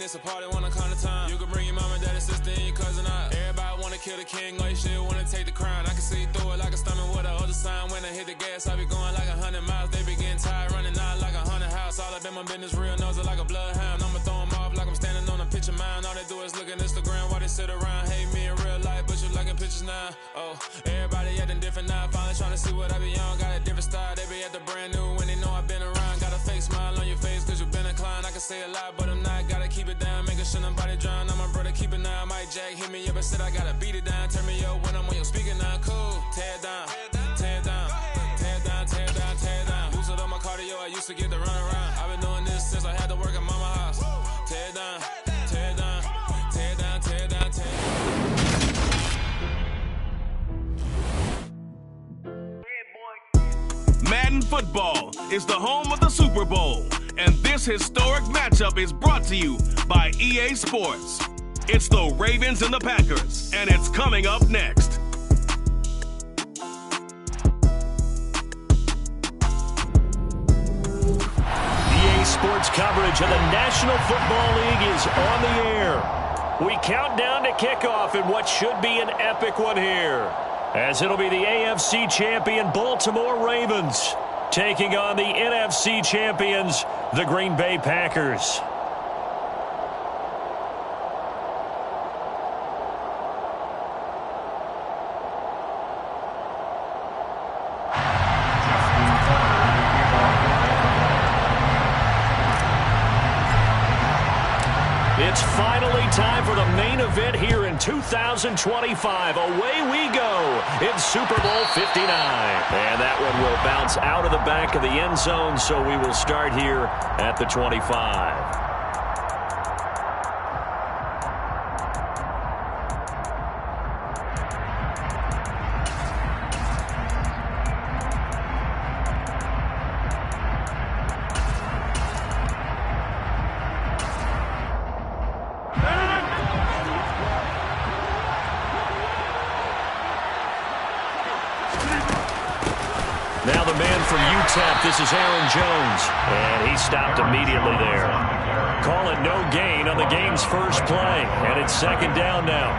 it's a party, wanna count the time. You can bring your mom and daddy, sister, and your cousin out. Everybody wanna kill the king, like shit, wanna take the crown. I can see through it like a stomach with a other sign. When I hit the gas, I be going like 100 miles. They be getting tired, running out like 100 house. All up in my business, real nose like a bloodhound. I'ma throw them off like I'm standing on a picture mound. All they do is look at Instagram while they sit around. Hate me in real life, but you liking pictures now. Oh, everybody acting different now. Finally trying to see what I be on. Got a different style, they be at the brand new when they know I've been around. Got a fake smile on your face cause you been inclined. I can say a lot, but I'm not. Gotta keep it down, making sure nobody drown. I'm a brother, keep it now. Mike Jack hit me up and said I gotta beat it down. Turn me up when I'm on your speaker now. Cool, tear it down, tear it down, tear it down, tear it down, tear it down. Lose it on my cardio, I used to get to run around. I've been doing this since I had to work at mama house. Tear it down, tear it down, tear it down, tear it down, tear it down. Madden Football is the home of the Super Bowl, and this historic matchup is brought to you by EA Sports. It's the Ravens and the Packers, and it's coming up next. EA Sports coverage of the National Football League is on the air. We count down to kickoff in what should be an epic one here, as it'll be the AFC champion Baltimore Ravens taking on the NFC champions, the Green Bay Packers. It's finally time for the main event here in 2025. Away we go in Super Bowl 59. And that one will bounce out of the back of the end zone, so we will start here at the 25. Now the man from UTEP, this is Aaron Jones, and he stopped immediately there. Call it no gain on the game's first play, and it's second down now.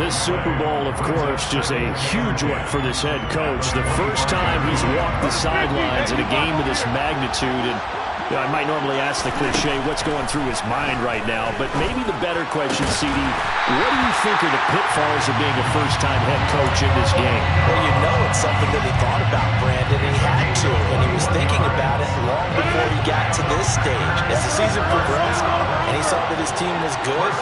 This Super Bowl, of course, just a huge one for this head coach. The first time he's walked the sidelines in a game of this magnitude, and I might normally ask the cliche, what's going through his mind right now, but maybe the better question, CD, what do you think are the pitfalls of being a first-time head coach in this game? Well, you know it's something that he thought about, Brandon. He had to, and he was thinking about it long before he got to this stage. As the season progressed, and he saw that his team was good,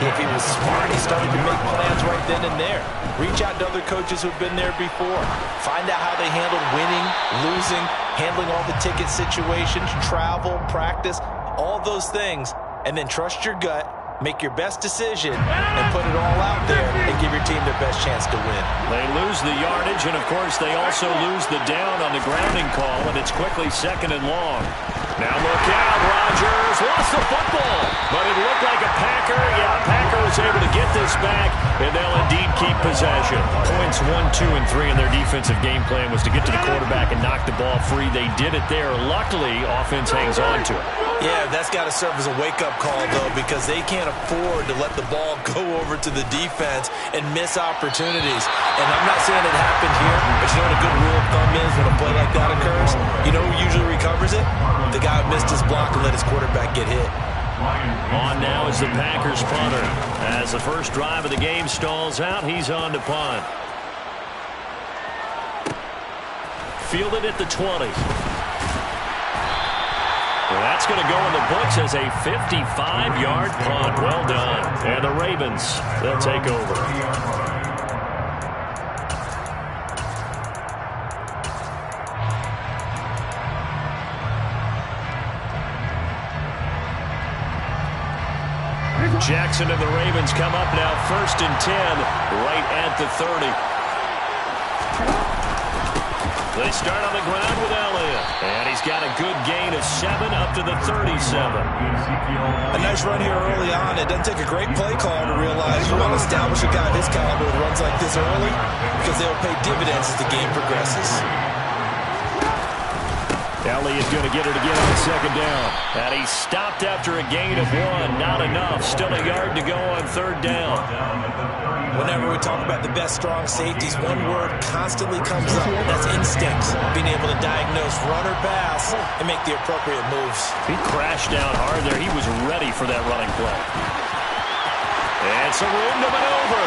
if he was smart, he started to make plans right then and there. Reach out to other coaches who've been there before. Find out how they handled winning, losing, handling all the ticket situations, travel, practice, all those things, and then trust your gut, make your best decision, and put it all out there and give your team their best chance to win. They lose the yardage, and of course they also lose the down on the grounding call, and it's quickly second and long. Now look out, Rodgers lost the football, but it looked like a Packer. Yeah, Packer was able to get this back, and they'll indeed keep possession. Points 1, 2, and 3 in their defensive game plan was to get to the quarterback and knock the ball free. They did it there. Luckily, offense hangs on to it. Yeah, that's got to serve as a wake-up call, though, because they can't afford to let the ball go over to the defense and miss opportunities. And I'm not saying it happened here, but you know what a good rule of thumb is when a play like that occurs? You know who usually recovers it? The guy who missed his block and let his quarterback get hit. On now is the Packers punter. As the first drive of the game stalls out, he's on to punt. Fielded at the 20. Well, that's going to go in the books as a 55-yard punt. Well done. And the Ravens, they'll take over. Jackson and the Ravens come up now, 1st and 10, right at the 30. They start on the ground with Elliott, and he's got a good gain of 7 up to the 37. A nice run here early on. It doesn't take a great play caller to realize you want to establish a guy of his caliber with runs like this early, because they'll pay dividends as the game progresses. Elliott going to get it again on second down. And he stopped after a gain of 1. Not enough. Still a yard to go on third down. Whenever we talk about the best strong safeties, one word constantly comes up, and that's instincts. Being able to diagnose run or pass and make the appropriate moves. He crashed down hard there. He was ready for that running play. And some room to maneuver.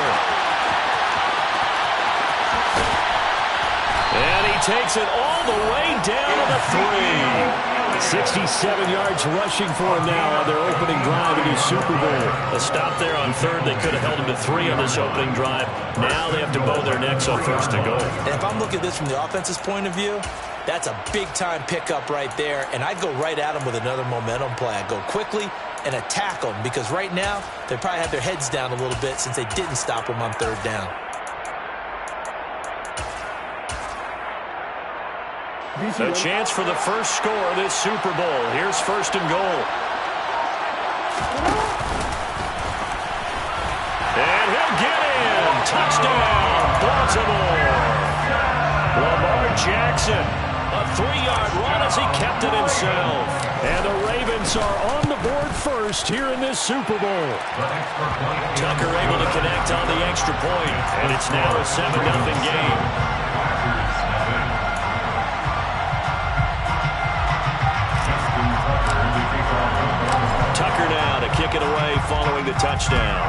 And he takes it all the way down to the 3. 67 yards rushing for him now on their opening drive in his Super Bowl. A stop there on third. They could have held him to 3 on this opening drive. Now they have to bow their necks on first and goal. And if I'm looking at this from the offense's point of view, that's a big-time pickup right there. And I'd go right at him with another momentum play. I'd go quickly and attack them because right now they probably have their heads down a little bit since they didn't stop him on third down. A chance for the first score of this Super Bowl. Here's first and goal. And he'll get in. Touchdown, Baltimore. Lamar Jackson, a 3-yard run as he kept it himself. And the Ravens are on the board first here in this Super Bowl. Tucker able to connect on the extra point, and it's now a 7-0 game. Tucker now to kick it away following the touchdown.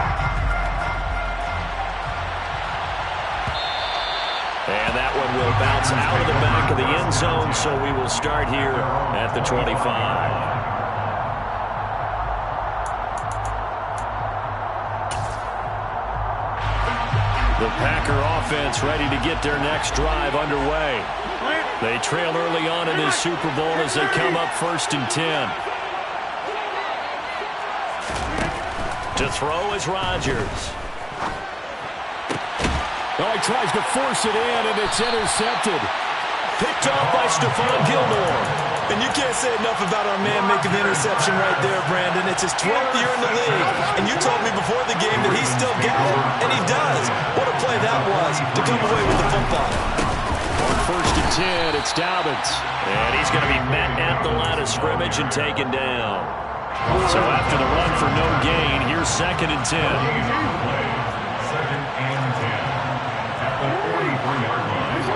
And that one will bounce out of the back of the end zone, so we will start here at the 25. The Packer offense ready to get their next drive underway. They trail early on in this Super Bowl as they come up 1st and 10. To throw is Rodgers. Oh, he tries to force it in, and it's intercepted. Picked off by Stephon Gilmore. And you can't say enough about our man making the interception right there, Brandon. It's his 12th year in the league, and you told me before the game that he still got it, and he does. What a play that was to come away with the football. On 1st and 10, it's Dobbins. And he's going to be met at the line of scrimmage and taken down. So after the run for no gain, here's 2nd and 10. 2nd and 10 at the 43-yard line.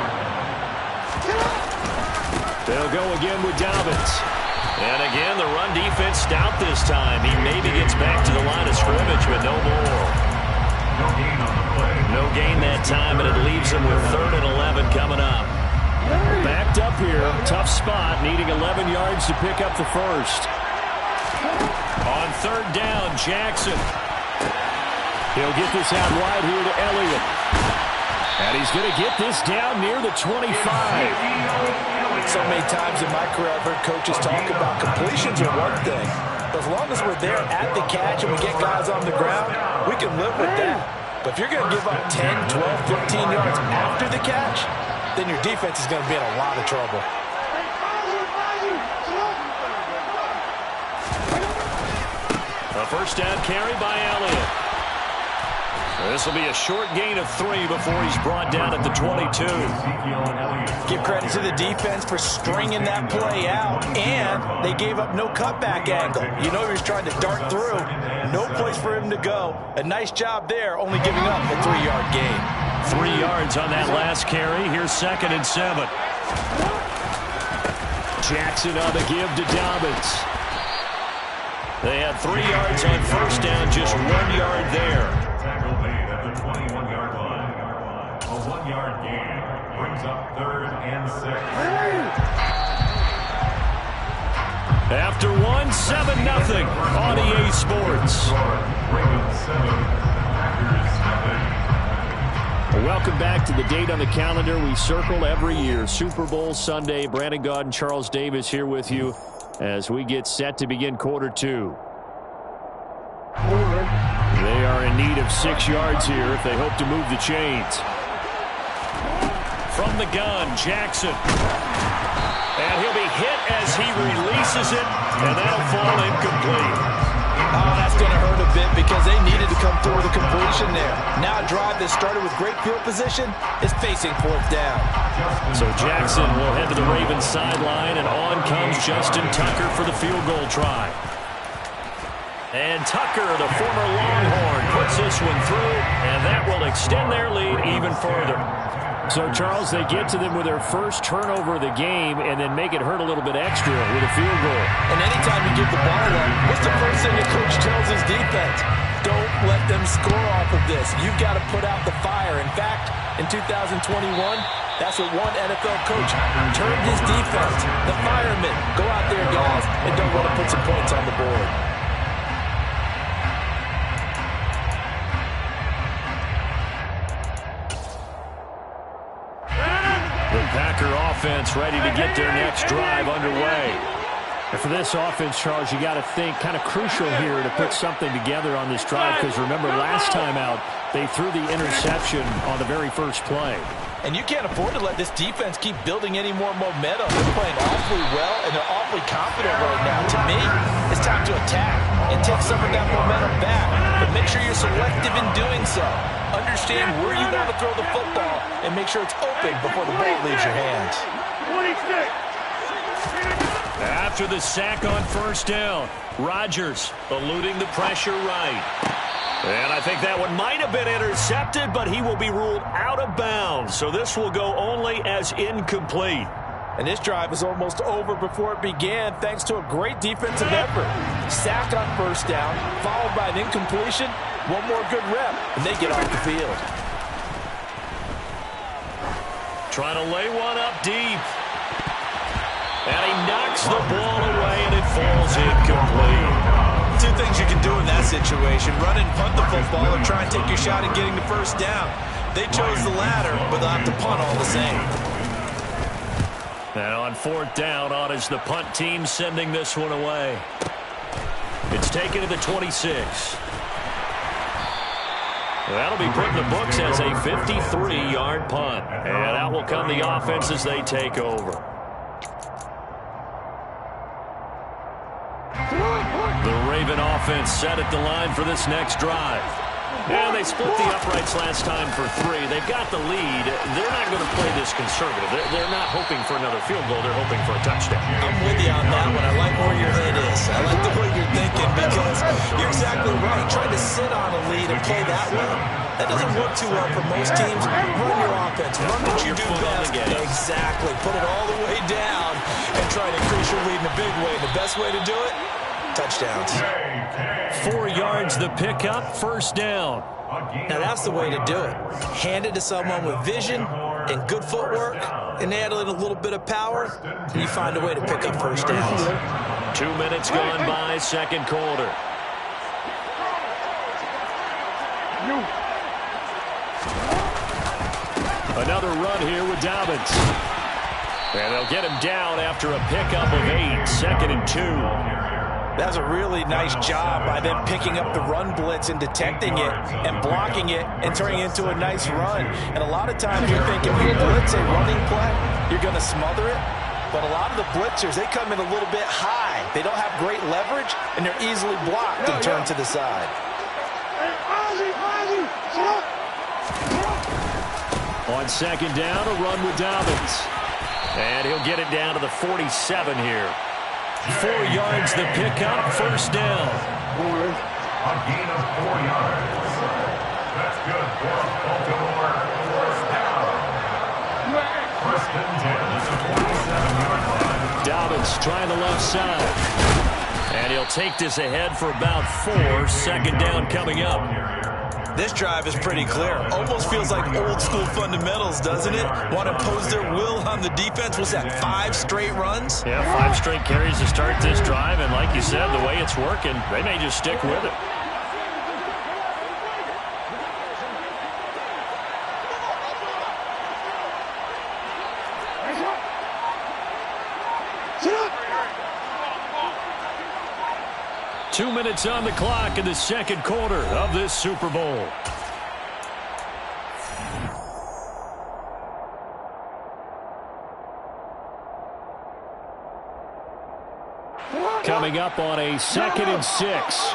They'll go again with Dobbins. And again, the run defense stout this time. He maybe gets back to the line of scrimmage, but no more. No gain on the play. No gain that time, and it leaves him with 3rd and 11 coming up. Backed up here, tough spot, needing 11 yards to pick up the first. On 3rd down, Jackson. He'll get this out wide here to Elliott. And he's going to get this down near the 25. So many times in my career I've heard coaches talk about completions are one thing. But as long as we're there at the catch and we get guys on the ground, we can live with that. But if you're going to give up 10, 12, 15 yards after the catch, then your defense is going to be in a lot of trouble. A first down carry by Elliott. This will be a short gain of 3 before he's brought down at the 22. Give credit to the defense for stringing that play out, and they gave up no cutback angle. You know he was trying to dart through. No place for him to go. A nice job there, only giving up a 3-yard gain. 3 yards on that last carry. Here's 2nd and 7. Jackson on the give to Dobbins. They had 3 yards on first down, just 1 yard there. Tackle made at the 21-yard line. A 1-yard gain brings up 3rd and 6. After 7-0 on EA Sports. Ravens 7, Packers 0. Welcome back to the date on the calendar we circle every year. Super Bowl Sunday. Brandon Gaud and Charles Davis here with you as we get set to begin quarter 2. They are in need of 6 yards here if they hope to move the chains. From the gun, Jackson. And he'll be hit as he releases it, and that'll fall incomplete. Oh, that's going to hurt a bit because they needed to come through with a completion. progression there. Now a drive that started with great field position is facing fourth down. So Jackson will head to the Ravens sideline, and on comes Justin Tucker for the field goal try. And Tucker, the former Longhorn, puts this one through, and that will extend their lead even further. So, Charles, they get to them with their first turnover of the game and then make it hurt a little bit extra with a field goal. And anytime you give the ball up, what's the first thing a coach tells his defense? Don't let them score off of this. You've got to put out the fire. In fact, in 2021, that's what one NFL coach turned his defense. The firemen. Go out there, guys, and don't let them put some points on the board. The Packer offense ready to get their next drive underway. And for this offense, Charles, you got to think kind of crucial here to put something together on this drive, because remember last time out they threw the interception on the very first play. And you can't afford to let this defense keep building any more momentum. They're playing awfully well, and they're awfully confident right now. To me, it's time to attack and take some of that momentum back. But make sure you're selective in doing so. Understand where you want to throw the football and make sure it's open before the ball leaves your hands. After the sack on first down, Rodgers eluding the pressure right. And I think that one might have been intercepted, but he will be ruled out of bounds. So this will go only as incomplete. And this drive is almost over before it began thanks to a great defensive effort. Sack on first down, followed by an incompletion. One more good rep, and they get off the field. Trying to lay one up deep. And he knocks the ball away, and it falls incomplete. Two things you can do in that situation: run and punt the football, or try and take your shot at getting the first down. They chose the latter, but they'll have to punt all the same. Now on fourth down, on is the punt team sending this one away. It's taken to the 26. That'll be put in the books as a 53-yard punt. And out will come the offense as they take over. The Raven offense set at the line for this next drive. And they split the uprights last time for 3. They've got the lead. They're not going to play this conservative. They're not hoping for another field goal. They're hoping for a touchdown. I'm with you on that one. I like where your head is. I like the way you're thinking, because you're exactly right. Trying to sit on a lead and play that way, that doesn't work too well for most teams. Run your offense. Run what you do best. Exactly. Put it all the way down and try to increase your lead in a big way. The best way to do it? Touchdowns. 4 yards the pickup, first down. Now that's the way to do it. Hand it to someone with vision and good footwork, and add in a little bit of power, and you find a way to pick up first downs. 2 minutes gone by, second quarter. Another run here with Dobbins. And they'll get him down after a pickup of 8, 2nd and 2. That's a really nice job by them picking up the run blitz and detecting it and blocking it and turning it into a nice run. And a lot of times you think if you blitz a running play, you're going to smother it. But a lot of the blitzers, they come in a little bit high. They don't have great leverage, and they're easily blocked and turned to the side. On second down, a run with Dobbins. And he'll get it down to the 47 here. 4 yards the pickup, first down. A gain of 4 yards. That's good for Baltimore. First down. First and 10 at the 47-yard line. Dobbins trying the left side. And he'll take this ahead for about 4. Second down coming up. This drive is pretty clear. Almost feels like old school fundamentals, doesn't it? Want to impose their will on the defense. Was that 5 straight runs? Yeah, 5 straight carries to start this drive. And like you said, the way it's working, they may just stick with it. Two minutes on the clock in the second quarter of this Super Bowl. Coming up on a 2nd and 6.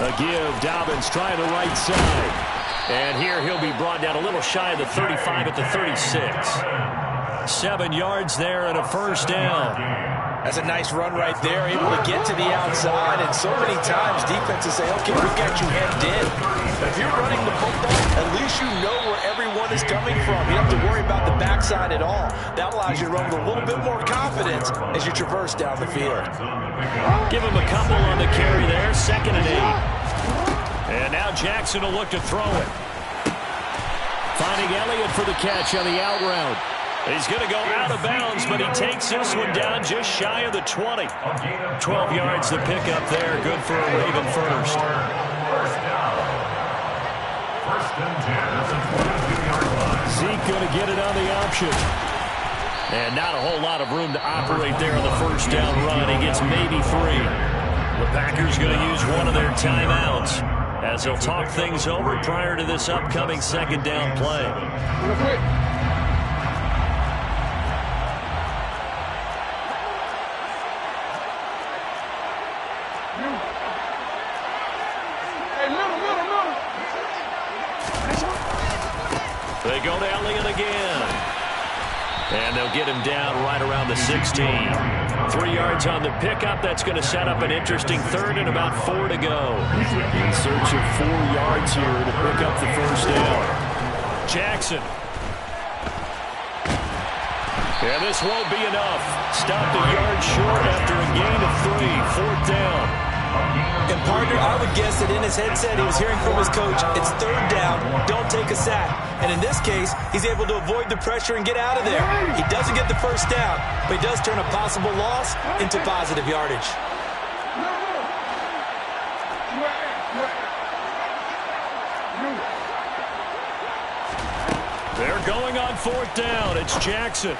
A give, Dobbins trying the right side. And here he'll be brought down a little shy of the 35 at the 36. 7 yards there and a first down. That's a nice run right there, able to get to the outside, and so many times defenses say, okay, we got you hemmed in. But if you're running the football, at least you know where everyone is coming from. You don't have to worry about the backside at all. That allows you to run with a little bit more confidence as you traverse down the field. Give him a couple on the carry there, 2nd and 8. And now Jackson will look to throw it. Finding Elliott for the catch on the out route. He's going to go out of bounds, but he takes this one down just shy of the 20. 12 yards to pick up there. Good for a Raven first. First down. First and 10 at the 22-yard line. Zeke going to get it on the option. And not a whole lot of room to operate there on the first down run. He gets maybe 3. The Packers going to use one of their timeouts as they'll talk things over prior to this upcoming 2nd down play. They go to Elliott again. And they'll get him down right around the 16. 3 yards on the pickup. That's going to set up an interesting 3rd and about 4 to go. In search of 4 yards here to pick up the first down. Jackson. And this won't be enough. Stopped a yard short after a gain of 3. 4th down. And partner, I would guess that in his headset he was hearing from his coach, it's 3rd down, don't take a sack. And in this case, he's able to avoid the pressure and get out of there. He doesn't get the first down, but he does turn a possible loss into positive yardage. They're going on 4th down. It's Jackson.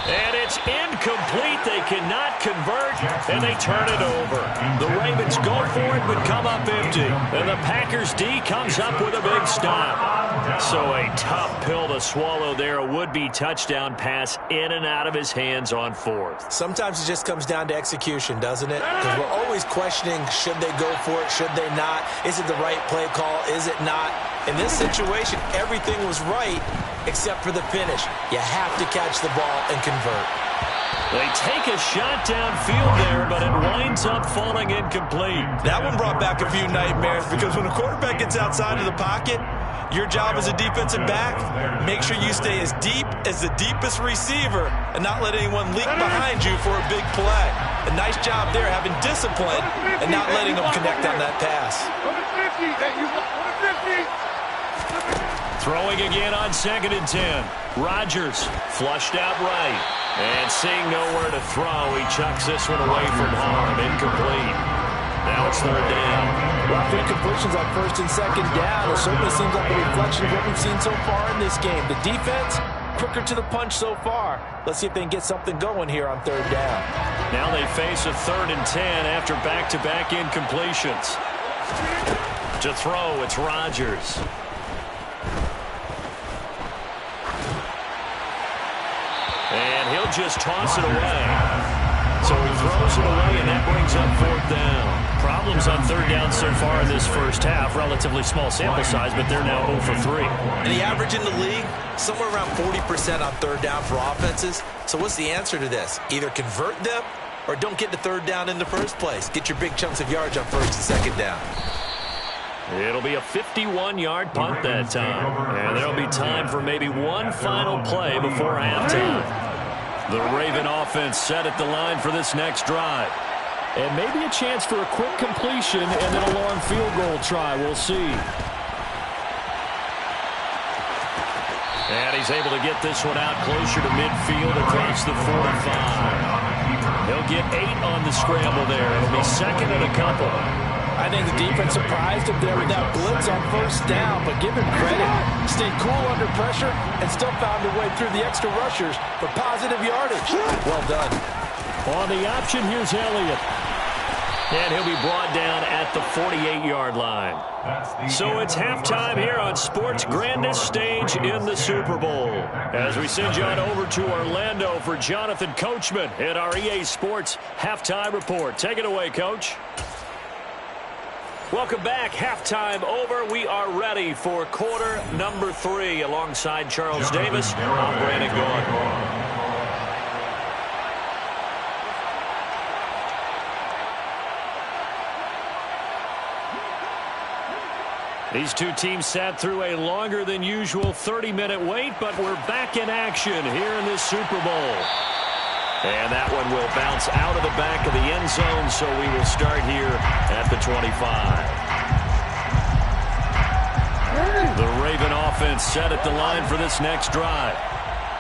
And it's incomplete. They cannot convert, and they turn it over. The Ravens go for it, but come up empty. And the Packers D comes up with a big stop. So a tough pill to swallow there. A would-be touchdown pass in and out of his hands on 4th. Sometimes it just comes down to execution, doesn't it? Because we're always questioning, should they go for it, should they not? Is it the right play call, is it not? In this situation, everything was right except for the finish. You have to catch the ball and convert. They take a shot downfield there, but it winds up falling incomplete. That one brought back a few nightmares because when a quarterback gets outside of the pocket, your job as a defensive back, make sure you stay as deep as the deepest receiver and not let anyone leak behind you for a big play. A nice job there, having discipline and not letting them connect on that pass. Throwing again on 2nd and 10. Rodgers flushed out right. And seeing nowhere to throw, he chucks this one away from harm. Incomplete. Now it's 3rd down. Rough incompletions on 1st and 2nd down. It certainly seems like a reflection of what we've seen so far in this game. The defense, quicker to the punch so far. Let's see if they can get something going here on 3rd down. Now they face a 3rd and 10 after back-to-back incompletions. To throw, it's Rodgers. And he'll just toss it away. So he throws it away, and that brings up 4th down. Problems on 3rd down so far in this first half. Relatively small sample size, but they're now 0 for 3. And the average in the league, somewhere around 40% on 3rd down for offenses. So what's the answer to this? Either convert them or don't get the 3rd down in the first place. Get your big chunks of yards on 1st and 2nd down. It'll be a 51-yard punt that time. And there'll be time for maybe one final play before halftime. The Raven offense set at the line for this next drive. And maybe a chance for a quick completion and then a long field goal try. We'll see. And he's able to get this one out closer to midfield across the 45. He'll get 8 on the scramble there. It'll be 2nd and a couple. I think the defense surprised him there with that blitz on 1st down, but give him credit. Stayed cool under pressure and still found a way through the extra rushers for positive yardage. Well done. On the option, here's Elliott. And he'll be brought down at the 48-yard line. So it's halftime here on sports' grandest stage in the Super Bowl. As we send you on over to Orlando for Jonathan Coachman in our EA Sports Halftime Report. Take it away, Coach. Welcome back. Halftime over. We are ready for quarter number 3. Alongside Charles Davis, I'm Brandon Gaughan. These two teams sat through a longer than usual 30-minute wait, but we're back in action here in this Super Bowl. And that one will bounce out of the back of the end zone, so we will start here at the 25. The Raven offense set at the line for this next drive.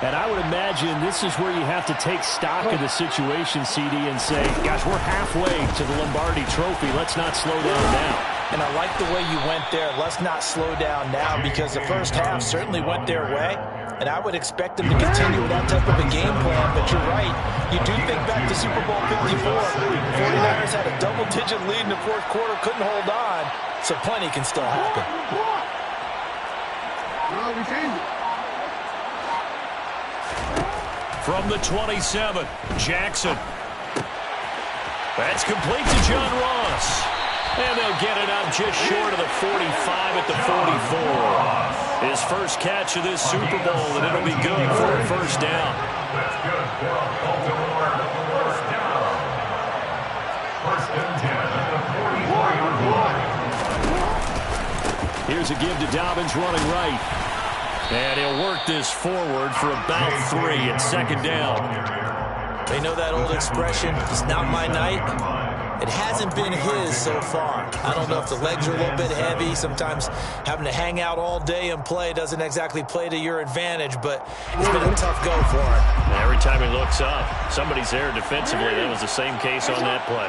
And I would imagine this is where you have to take stock of the situation, CD, and say, gosh, we're halfway to the Lombardi Trophy. Let's not slow down now. And I like the way you went there. Let's not slow down now, because the first half certainly went their way. And I would expect them to continue with that type of a game plan. But you're right. You do think back to Super Bowl 54. 49ers had a double-digit lead in the fourth quarter, couldn't hold on. So plenty can still happen. From the 27, Jackson. That's complete to John Ross. And they'll get it up just short of the 45 at the 44. His first catch of this Super Bowl, and it'll be good for a first down. That's good for a Baltimore first down. First and 10 at the 44-yard line. Here's a give to Dobbins running right. And he'll work this forward for about 3 at second down. They know that old expression, it's not my night. It hasn't been his so far. I don't know if the legs are a little bit heavy. Sometimes having to hang out all day and play doesn't exactly play to your advantage, but it's been a tough go for him. Every time he looks up, somebody's there defensively. That was the same case on that play.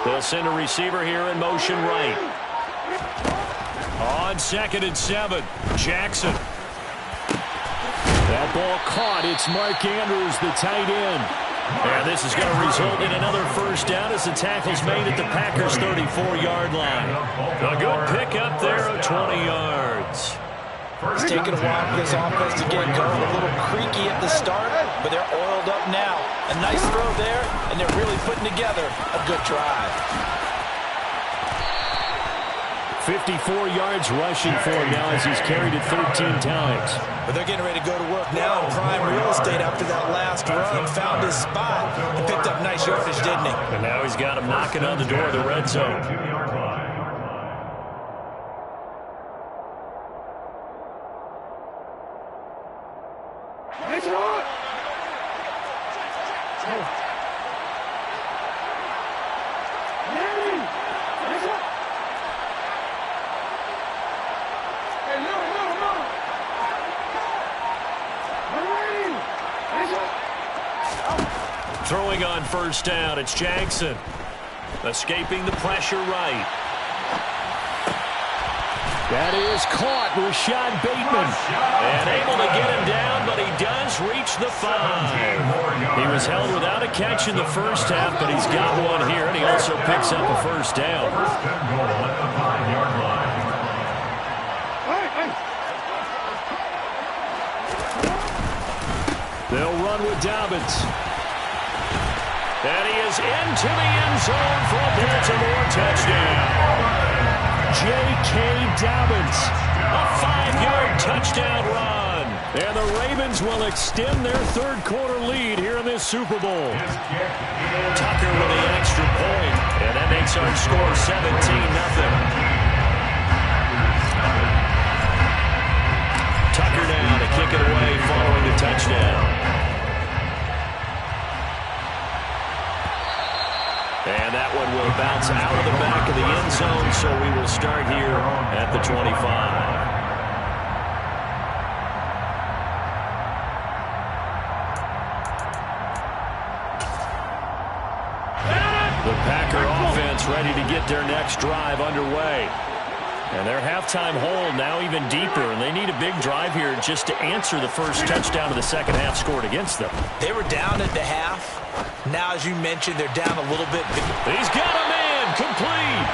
They'll send a receiver here in motion right. On 2nd and 7, Jackson. That ball caught. It's Mark Andrews, the tight end. And this is going to result in another first down as the tackle's made at the Packers' 34-yard line. A good pickup there of 20 yards. It's taken a while for this offense to get going. A little creaky at the start, but they're oiled up now. A nice throw there, and they're really putting together a good drive. 54 yards rushing for him now as he's carried it 13 times. But they're getting ready to go to work now in prime real estate after that last run. Found his spot and picked up nice yardage, didn't he? And now he's got him knocking on the door of the red zone. Throwing on first down, it's Jackson. Escaping the pressure right. That is caught. Rashad Bateman. And able to get him down, but he does reach the 5. He was held without a catch in the first half, but he's got one here, and he also picks up a first down. First and goal at the 5-yard line. They'll run with Dobbins. And he is into the end zone for a Baltimore touchdown. J.K. Dobbins. A 5-yard touchdown run. And the Ravens will extend their third quarter lead here in this Super Bowl. Tucker with the extra point. And that makes our score 17-0. Tucker now to kick it away following the touchdown. And that one will bounce out of the back of the end zone, so we will start here at the 25. The Packer offense ready to get their next drive underway. And their halftime hole now even deeper, and they need a big drive here just to answer the first touchdown of the second half scored against them. They were down at the half. Now, as you mentioned, they're down a little bit. He's got a man, complete.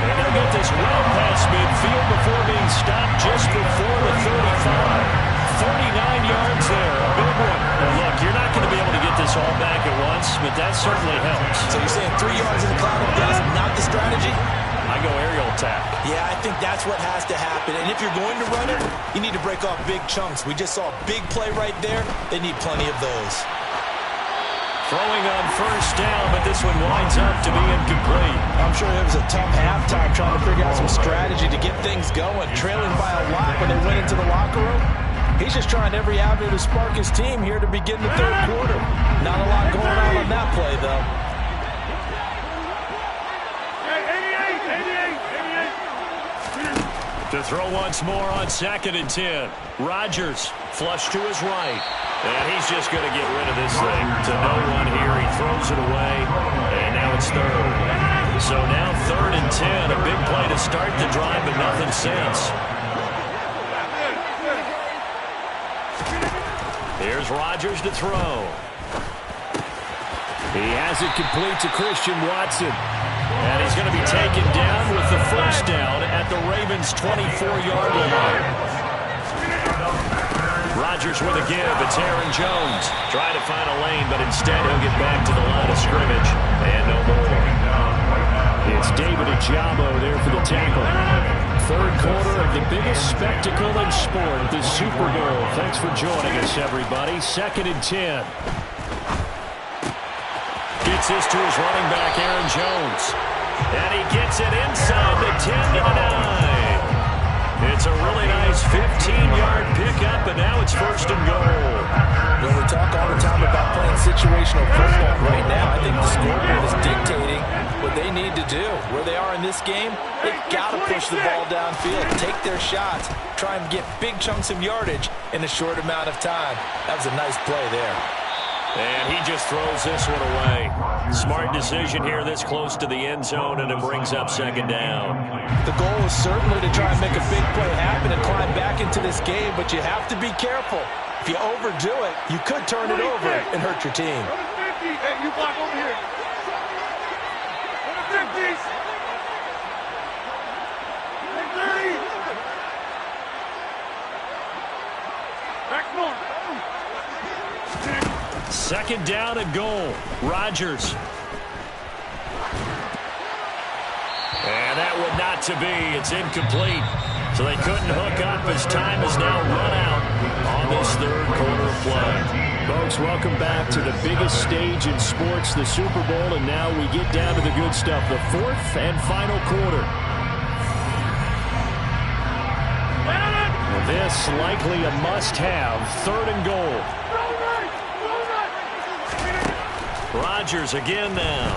And they'll get this well past midfield before being stopped just before the 35. 39 yards there, a big one. And look, you're not going to be able to 3 yards in a cloud of dust, not the strategy? I go aerial attack. Yeah, I think that's what has to happen. And if you're going to run it, you need to break off big chunks. We just saw a big play right there. They need plenty of those. Throwing on first down, but this one winds up to be incomplete. I'm sure it was a tough halftime trying to figure out some strategy to get things going, trailing by a lot when they went into the locker room. He's just trying every avenue to spark his team here to begin the third quarter. Not a lot going on that play, though. To throw once more on 2nd and 10. Rodgers flush to his right. And he's just going to get rid of this thing. To no one here. He throws it away. And now it's third. So now 3rd and 10. A big play to start the drive, but nothing since. Here's Rodgers to throw. He has it complete to Christian Watson. And he's going to be taken down with the first down at the Ravens' 24-yard line. Rodgers with a give. It's Aaron Jones. Trying to find a lane, but instead he'll get back to the line of scrimmage. And no more. It's David Ojabo there for the tackle. Third quarter of the biggest spectacle in sport, the Super Bowl. Thanks for joining us, everybody. 2nd and 10. Gets this to his running back, Aaron Jones. And he gets it inside the 10 to the 9. It's a really nice 15-yard pickup, and now it's 1st and goal. When we talk all the time about playing situational football right now, I think the scoreboard is dictating what they need to do. Where they are in this game, they've got to push the ball downfield, take their shots, try and get big chunks of yardage in a short amount of time. That was a nice play there. And he just throws this one away. Smart decision here this close to the end zone, and it brings up 2nd down. The goal is certainly to try and make a big play happen and climb back into this game, but you have to be careful. If you overdo it, you could turn it over and hurt your team. Hey, you block over here. Back north. 2nd down and goal. Rodgers. And that would not to be. It's incomplete. So they couldn't hook up as time is now run out on this third quarter play. Folks, welcome back to the biggest stage in sports, the Super Bowl, and now we get down to the good stuff, the 4th and final quarter. This likely a must-have, 3rd and goal. Rodgers again now.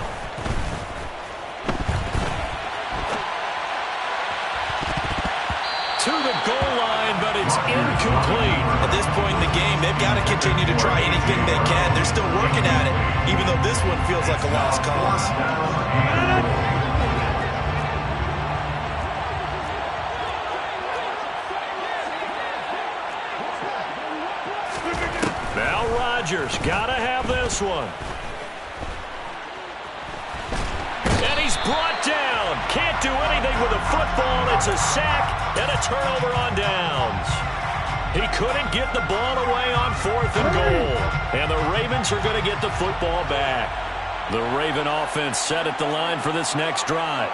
To the goal line, but it's incomplete. At this point in the game, they've got to continue to try anything they can. They're still working at it, even though this one feels like a lost cause. Now Rodgers got to have this one. And he's brought down. Can't do anything with a football. It's a sack and a turnover on downs. He couldn't get the ball away on 4th and goal. And the Ravens are going to get the football back. The Raven offense set at the line for this next drive.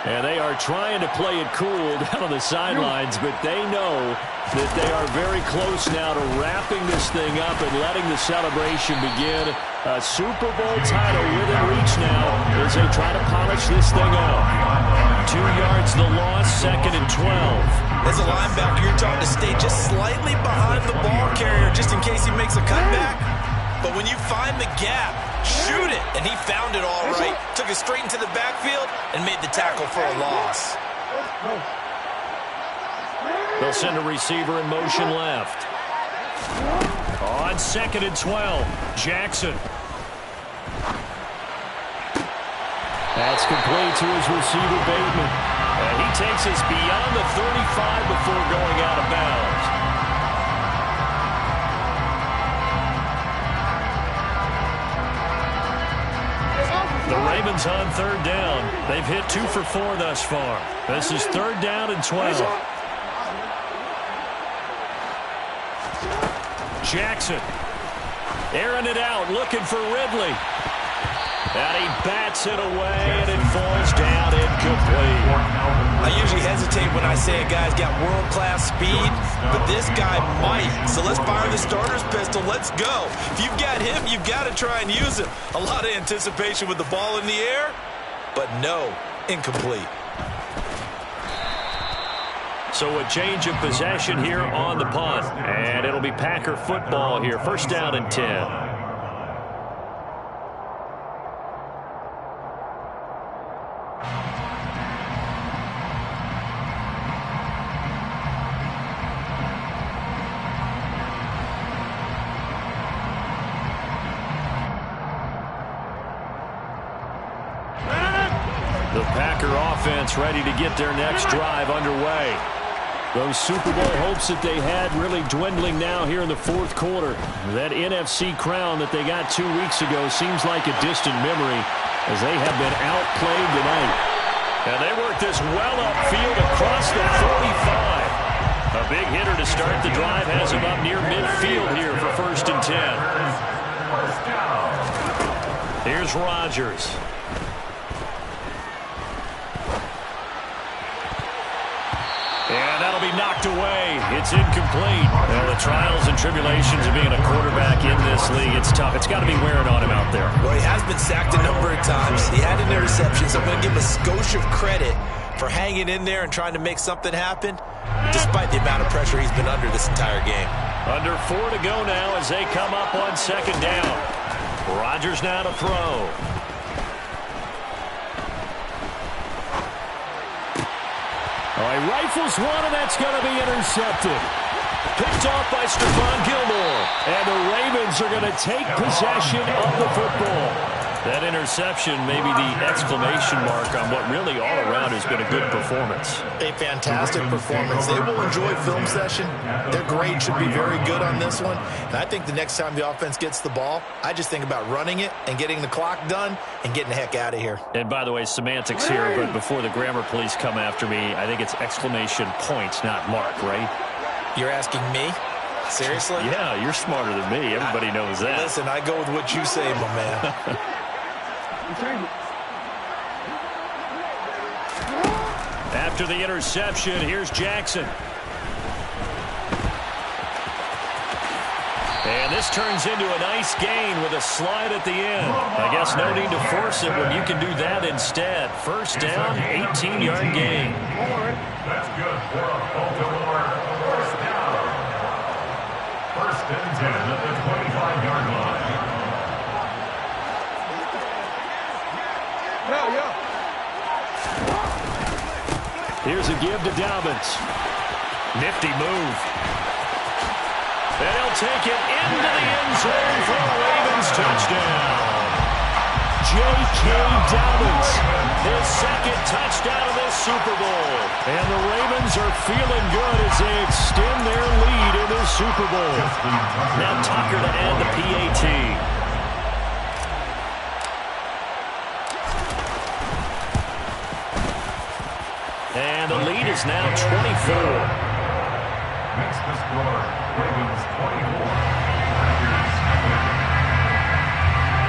And they are trying to play it cool down on the sidelines, but they know that they are very close now to wrapping this thing up and letting the celebration begin. A Super Bowl title within reach now as they try to polish this thing up. 2 yards the loss, 2nd and 12. As a linebacker, you're taught to stay just slightly behind the ball carrier just in case he makes a cutback. But when you find the gap, shoot it. And he found it all right. Took it straight into the backfield and made the tackle for a loss. They'll send a receiver in motion left. On 2nd and 12, Jackson. That's complete to his receiver, Bateman. And he takes us beyond the 35 before going out of bounds. The Ravens on 3rd down. They've hit 2 for 4 thus far. This is 3rd down and 12. Jackson airing it out, looking for Ridley. And he bats it away, and it falls down incomplete. I usually hesitate when I say a guy's got world-class speed, but this guy might. So let's fire the starter's pistol. Let's go. If you've got him, you've got to try and use him. A lot of anticipation with the ball in the air, but no, incomplete. So a change of possession here on the punt, and it'll be Packer football here. First down and 10. The Packer offense ready to get their next drive underway. Those Super Bowl hopes that they had really dwindling now here in the fourth quarter. That NFC crown that they got 2 weeks ago seems like a distant memory as they have been outplayed tonight. And they work this well upfield across the 45. A big hitter to start the drive has him up near midfield here for first and 10. Here's Rodgers. And that'll be knocked away. It's incomplete. Well, the trials and tribulations of being a quarterback in this league, it's tough. It's got to be wearing on him out there. Well, he has been sacked a number of times. He had an interception, so I'm going to give him a skosh of credit for hanging in there and trying to make something happen, despite the amount of pressure he's been under this entire game. Under 4 to go now as they come up on second down. Rodgers now to throw. He rifles one, and that's going to be intercepted. Picked off by Stephon Gilmore. And the Ravens are going to take possession of the football. That interception may be the exclamation mark on what really all around has been a good performance. A fantastic performance. They will enjoy film session. Their grade should be very good on this one. And I think the next time the offense gets the ball, I just think about running it and getting the clock done and getting the heck out of here. And by the way, semantics here, but before the grammar police come after me, I think it's exclamation point, not mark, right? You're asking me? Seriously? Yeah, you're smarter than me. Everybody knows that. Listen, I go with what you say, my man. After the interception, here's Jackson. And this turns into a nice gain with a slide at the end. I guess no need to force it when you can do that instead. First down, 18-yard gain. That's good for a Baltimore first down. First and 10 at the 25-yard line. Here's a give to Dobbins. Nifty move. And he'll take it into the end zone for a Ravens touchdown. J.K. Dobbins, his second touchdown of this Super Bowl. And the Ravens are feeling good as they extend their lead in this Super Bowl. Now Tucker to add the PAT. And the lead is now 24. Next to score, Ravens 24. Packers 30.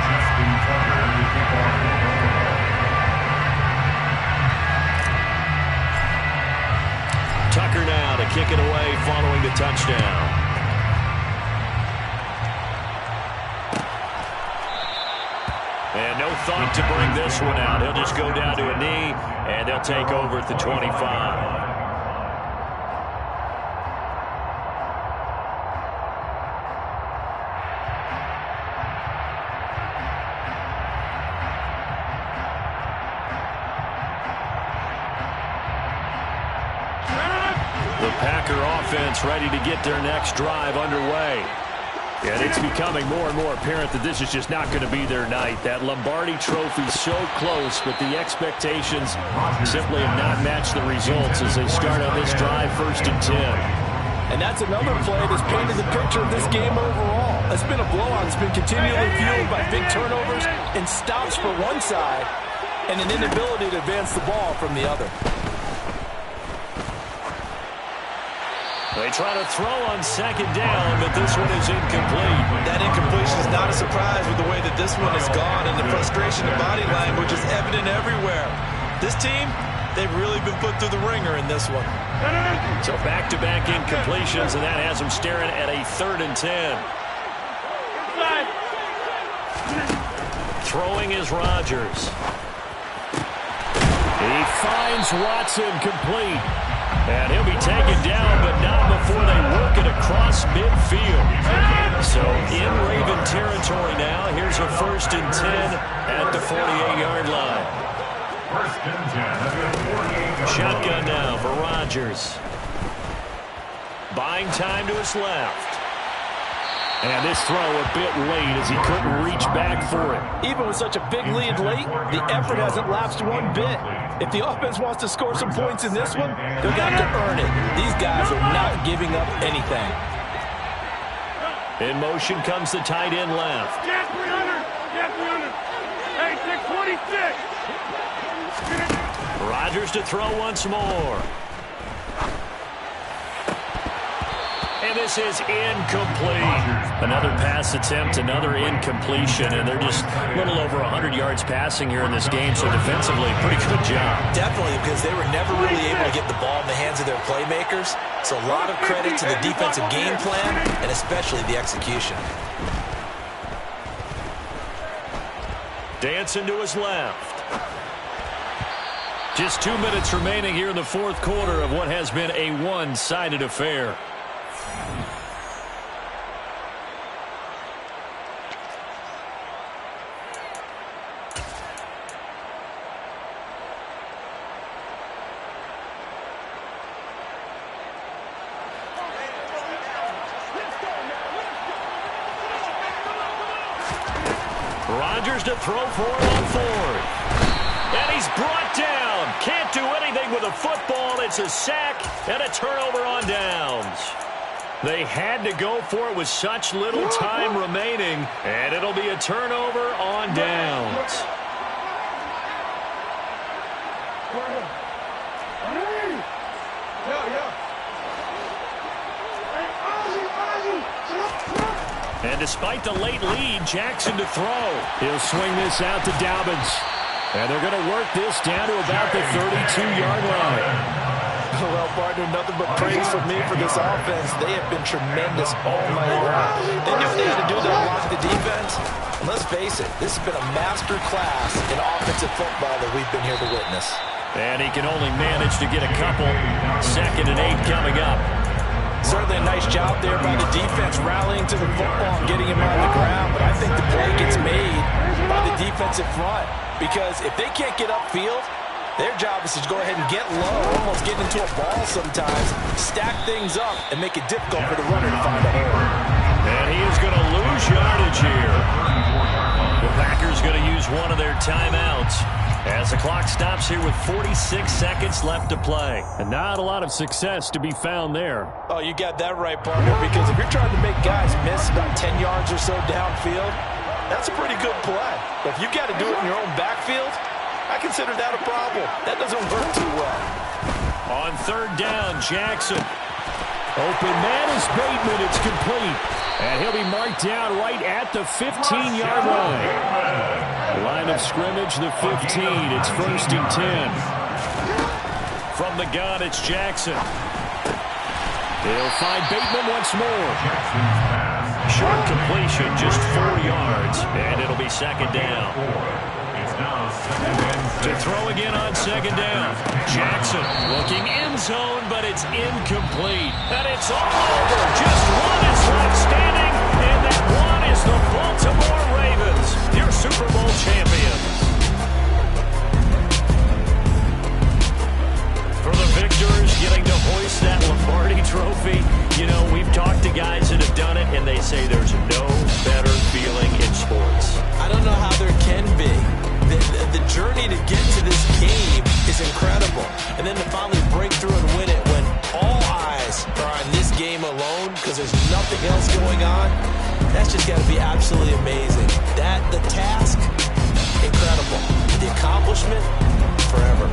Justin Tucker to kick off the football. Tucker now to kick it away following the touchdown. And no thought to bring this one out. He'll just go down to a knee, and they'll take over at the 25. The Packer offense ready to get their next drive underway. And it's becoming more and more apparent that this is just not going to be their night. That Lombardi trophy so close, but the expectations simply have not matched the results as they start on this drive first and 10. And that's another play that's painted the picture of this game overall. It's been a blowout. It's been continually fueled by big turnovers and stops for one side and an inability to advance the ball from the other. They try to throw on second down, but this one is incomplete. That incompletion is not a surprise with the way that this one has gone, and the frustration of body language is evident everywhere. This team, they've really been put through the ringer in this one. So back-to-back incompletions, and that has them staring at a 3rd and 10. Throwing is Rodgers. He finds Watson complete. And he'll be taken down, but not before they work it across midfield. So in Raven territory now. Here's a 1st and 10 at the 48-yard line. 1st and 10 at the 48-yard line. Shotgun now for Rodgers. Buying time to his left. And this throw a bit late as he couldn't reach back for it. Even with such a big lead late, the effort hasn't lapsed one bit. If the offense wants to score some points in this one, they're going to have to earn it. These guys are not giving up anything. In motion comes the tight end left. Get 300! Get 300! Hey, 626! Rodgers to throw once more. And this is incomplete. Another pass attempt, another incompletion, and they're just a little over 100 yards passing here in this game, so defensively, pretty good job. Definitely, because they were never really able to get the ball in the hands of their playmakers. So a lot of credit to the defensive game plan, and especially the execution. Dancing to his left. Just 2 minutes remaining here in the 4th quarter of what has been a one-sided affair. Rodgers to throw for on 4th. And he's brought down. Can't do anything with a football. It's a sack and a turnover on downs. They had to go for it with such little time remaining, and it'll be a turnover on downs. And despite the late lead, Jackson to throw. He'll swing this out to Dobbins. And they're going to work this down to about the 32-yard line. Well, partner, nothing but praise from me for this offense. They have been tremendous all night long. They knew what they had to do to unlock the defense. And let's face it, this has been a master class in offensive football that we've been here to witness. And he can only manage to get a couple. 2nd and 8 coming up. Certainly a nice job there by the defense rallying to the football and getting him on the ground. But I think the play gets made by the defensive front. Because if they can't get upfield, their job is to go ahead and get low, almost get into a ball sometimes, stack things up, and make it difficult for the runner to find a hole. And he is going to lose yardage here. The Packers going to use one of their timeouts as the clock stops here with 46 seconds left to play. And not a lot of success to be found there. Oh, you got that right, partner, because if you're trying to make guys miss about 10 yards or so downfield, that's a pretty good play. But if you've got to do it in your own backfield, I consider that a problem. That doesn't work too well. On 3rd down, Jackson. Open man is Bateman. It's complete. And he'll be marked down right at the 15-yard line. Line of scrimmage, the 15. It's 1st and 10. From the gun, it's Jackson. He'll find Bateman once more. Short completion, just 4 yards. And it'll be 2nd down. To throw again on 2nd down. Jackson looking end zone, but it's incomplete. And it's all over. Just one is left standing, and that one is the Baltimore Ravens, your Super Bowl champions. For the victors, getting to hoist that Lombardi trophy, you know, we've talked to guys that have done it, and they say there's no better feeling in sports. I don't know how there can be. The journey to get to this game is incredible. And then to finally break through and win it when all eyes are on this game alone because there's nothing else going on, that's just got to be absolutely amazing. The task, incredible. The accomplishment, forever.